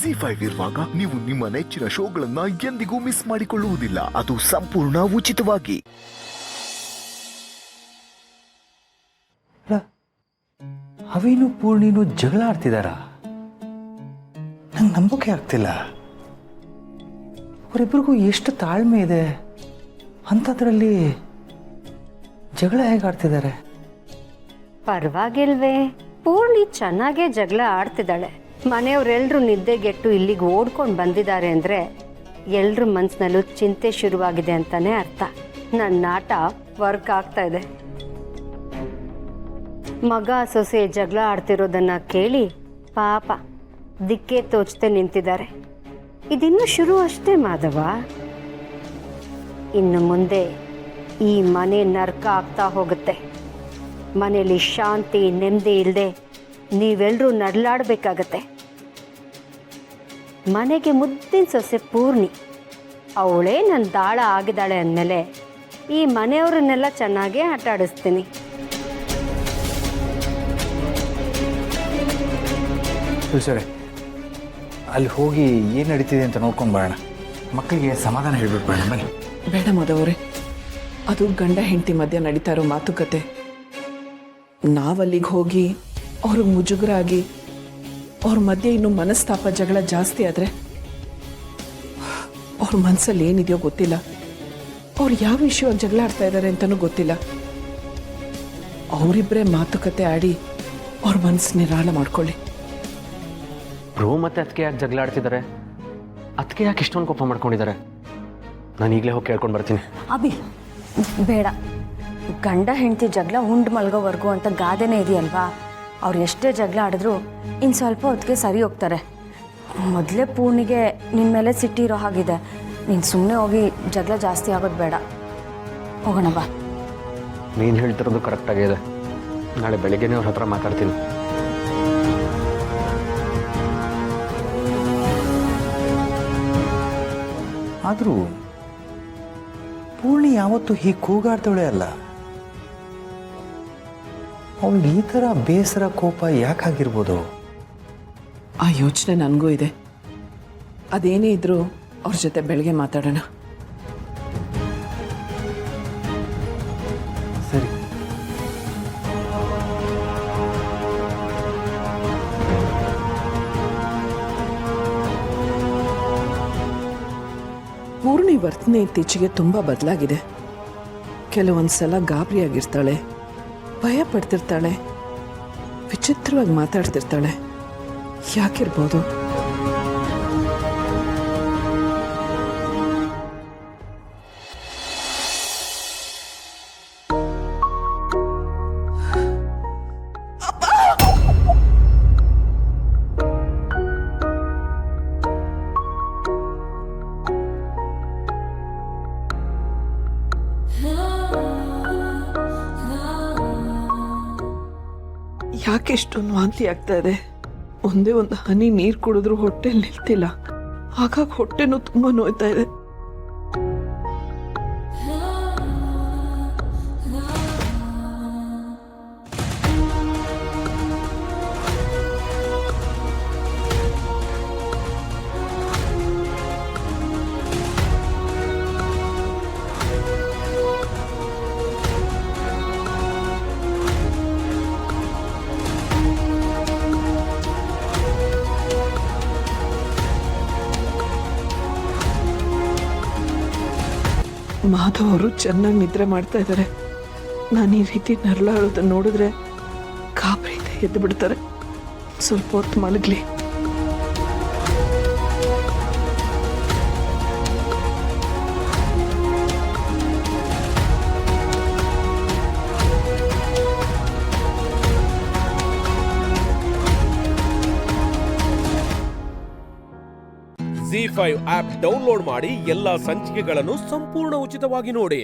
ಜಿ5 ಇರುವಾಗ ನೀವು ನಿಮ್ಮ ನೆಚ್ಚಿನ ಶೋಗಳನ್ನ ಎಂದಿಗೂ ಮಿಸ್ ಮಾಡಿಕೊಳ್ಳುವುದಿಲ್ಲ. ಅದು ಸಂಪೂರ್ಣ ಉಚಿತವಾಗಿ. ಅವೇನು ಪೂರ್ಣಿನು ಜಗಳ ಆಡ್ತಿದಾರ? ನಂಗೆ ನಂಬೋಕೆ ಆಗ್ತಿಲ್ಲ. ಅವರಿಬ್ಬರಿಗೂ ಎಷ್ಟು ತಾಳ್ಮೆ ಇದೆ, ಅಂಥದ್ರಲ್ಲಿ ಜಗಳ ಹೇಗೆ ಆಡ್ತಿದ್ದಾರೆ? ಪರವಾಗಿಲ್ವೇ, ಪೂರ್ಣಿ ಚೆನ್ನಾಗೇ ಜಗಳ ಆಡ್ತಿದ್ದಾಳೆ. ಮನೆಯವರೆಲ್ಲರೂ ನಿದ್ದೆಗೆಟ್ಟು ಇಲ್ಲಿಗೆ ಓಡ್ಕೊಂಡು ಬಂದಿದ್ದಾರೆ ಅಂದರೆ ಎಲ್ರ ಮನಸ್ಸಿನಲ್ಲೂ ಚಿಂತೆ ಶುರುವಾಗಿದೆ ಅಂತಾನೆ ಅರ್ಥ. ನನ್ನ ಆಟ ವರ್ಕ್ ಆಗ್ತಾ ಇದೆ. ಮಗ ಸೊಸೆ ಜಗಳ ಆಡ್ತಿರೋದನ್ನ ಕೇಳಿ ಪಾಪ ದಿಕ್ಕೇ ತೋಚತೆ ನಿಂತಿದ್ದಾರೆ. ಇದಿನ್ನೂ ಶುರು ಅಷ್ಟೇ ಮಾಧವ. ಇನ್ನು ಮುಂದೆ ಈ ಮನೆ ನರ್ಕ ಆಗ್ತಾ ಹೋಗುತ್ತೆ. ಮನೆಯಲ್ಲಿ ಶಾಂತಿ ನೆಮ್ಮದಿ ಇಲ್ಲದೆ ನೀವೆಲ್ಲರೂ ನಡಲಾಡಬೇಕಾಗತ್ತೆ. ಮನೆಗೆ ಮುದ್ದಿನ ಸೊಸೆ ಪೂರ್ಣಿ, ಅವಳೇ ನನ್ನ ದಾಳ ಆಗಿದ್ದಾಳೆ ಅಂದಮೇಲೆ ಈ ಮನೆಯವರನ್ನೆಲ್ಲ ಚೆನ್ನಾಗೇ ಆಟ ಆಡಿಸ್ತೀನಿ. ಸರಿ, ಅಲ್ಲಿ ಹೋಗಿ ಏನು ನಡೀತಿದೆ ಅಂತ ನೋಡ್ಕೊಂಡು ಬರೋಣ. ಮಕ್ಕಳಿಗೆ ಸಮಾಧಾನ ಹೇಳ್ಬಿಟ್ಟು ಬರೋಣ. ಬನ್ನಿ. ಬೇಡ ಮಾಧವರೇ, ಅದು ಗಂಡ ಹೆಂಡತಿ ಮಧ್ಯೆ ನಡೀತಾ ಇರೋ ಮಾತುಕತೆ. ನಾವಲ್ಲಿಗೆ ಹೋಗಿ ಅವ್ರಿಗೆ ಮುಜುಗರ ಆಗಿ ಅವ್ರ ಮಧ್ಯೆ ಇನ್ನೂ ಮನಸ್ತಾಪ ಜಗಳ ಜಾಸ್ತಿ ಆದರೆ ಅವ್ರ ಮನಸ್ಸಲ್ಲಿ ಏನಿದೆಯೋ ಗೊತ್ತಿಲ್ಲ. ಅವ್ರು ಯಾವ ವಿಷಯವಾಗಿ ಜಗಳ ಆಡ್ತಾ ಇದ್ದಾರೆ ಅಂತಲೂ ಗೊತ್ತಿಲ್ಲ. ಅವರಿಬ್ಬರೇ ಮಾತುಕತೆ ಆಡಿ ಅವ್ರ ಮನಸ್ಸು ನಿರಾಳ ಮಾಡ್ಕೊಳ್ಳಿ. ಬ್ರೋ ಮತ್ತೆ ಅದಕ್ಕೆ ಯಾಕೆ ಜಗಳ ಆಡ್ತಿದ್ದಾರೆ? ಅದಕ್ಕೆ ಯಾಕೆ ಇಷ್ಟೊಂದು ಕೋಪ ಮಾಡ್ಕೊಂಡಿದ್ದಾರೆ? ನಾನು ಈಗಲೇ ಹೋಗಿ ಕೇಳ್ಕೊಂಡು ಬರ್ತೀನಿ. ಅಭಿ ಬೇಡ, ಗಂಡ ಹೆಂಡತಿ ಜಗಳ ಉಂಡು ಮಲ್ಗೋವರೆಗೂ ಅಂತ ಗಾದೆನೇ ಇದೆಯಲ್ವಾ. ಅವ್ರು ಎಷ್ಟೇ ಜಗಳ ಆಡಿದ್ರು ಇನ್ನು ಸ್ವಲ್ಪ ಹೊತ್ತಿಗೆ ಸರಿ ಹೋಗ್ತಾರೆ. ಮೊದಲೇ ಪೂರ್ಣಿಗೆ ನಿನ್ನ ಮೇಲೆ ಸಿಟ್ಟಿರೋ ಹಾಗಿದೆ. ನೀನು ಸುಮ್ಮನೆ ಹೋಗಿ ಜಗಳ ಜಾಸ್ತಿ ಆಗೋದು ಬೇಡ. ಹೋಗೋಣ ಬಾ. ನೀನು ಹೇಳ್ತಿರೋದು ಕರೆಕ್ಟಾಗಿದೆ. ನಾಳೆ ಬೆಳಗ್ಗೆನೇ ಅವ್ರ ಹತ್ರ ಮಾತಾಡ್ತೀನಿ. ಆದರೂ ಪೂರ್ಣಿ ಯಾವತ್ತೂ ಹೀಗೆ ಕೂಗಾಡ್ತಾಳೆ ಅಲ್ಲ. ಅವಳಿಗೆ ಈ ಥರ ಬೇಸರ ಕೋಪ ಯಾಕಾಗಿರ್ಬೋದು? ಆ ಯೋಚನೆ ನನಗೂ ಇದೆ. ಅದೇನೇ ಇದ್ರೂ ಅವ್ರ ಜೊತೆ ಬೆಳಗ್ಗೆ ಮಾತಾಡೋಣ. ಸರಿ. ಪೂರ್ಣಿ ವರ್ತನೆ ಇತ್ತೀಚೆಗೆ ತುಂಬ ಬದಲಾಗಿದೆ. ಕೆಲವೊಂದು ಸಲ ಗಾಬರಿಯಾಗಿರ್ತಾಳೆ, ಭಯ ಪಡ್ತಿರ್ತಾಳೆ, ವಿಚಿತ್ರವಾಗಿ ಮಾತಾಡ್ತಿರ್ತಾಳೆ. ಯಾಕಿರ್ಬೋದು? ಯಾಕೆ ಇಷ್ಟೊಂದು ವಾಂತಿ ಆಗ್ತಾ ಇದೆ? ಒಂದೇ ಒಂದು ಹನಿ ನೀರು ಕುಡಿದ್ರೂ ಹೊಟ್ಟೆಲಿ ನಿಲ್ತಿಲ್ಲ. ಹಾಗಾಗಿ ಹೊಟ್ಟೆನೂ ತುಂಬ ನೋಯ್ತಾ ಇದೆ. ಮಾಧವ್ ಅವರು ಚೆನ್ನಾಗಿ ನಿದ್ರೆ ಮಾಡ್ತಾ ಇದ್ದಾರೆ. ನಾನು ಈ ರೀತಿ ನರಳಾಡೋದನ್ನು ನೋಡಿದ್ರೆ ಗಾಬರಿಯಿಂದ ಎದ್ದು ಬಿಡ್ತಾರೆ. ಸ್ವಲ್ಪ ಹೊತ್ತು ಮಲಗಲಿ. ಜಿ5 ಆಪ್ ಡೌನ್ಲೋಡ್ ಮಾಡಿ ಎಲ್ಲಾ ಸಂಚಿಕೆಗಳನ್ನು ಸಂಪೂರ್ಣ ಉಚಿತವಾಗಿ ನೋಡಿ.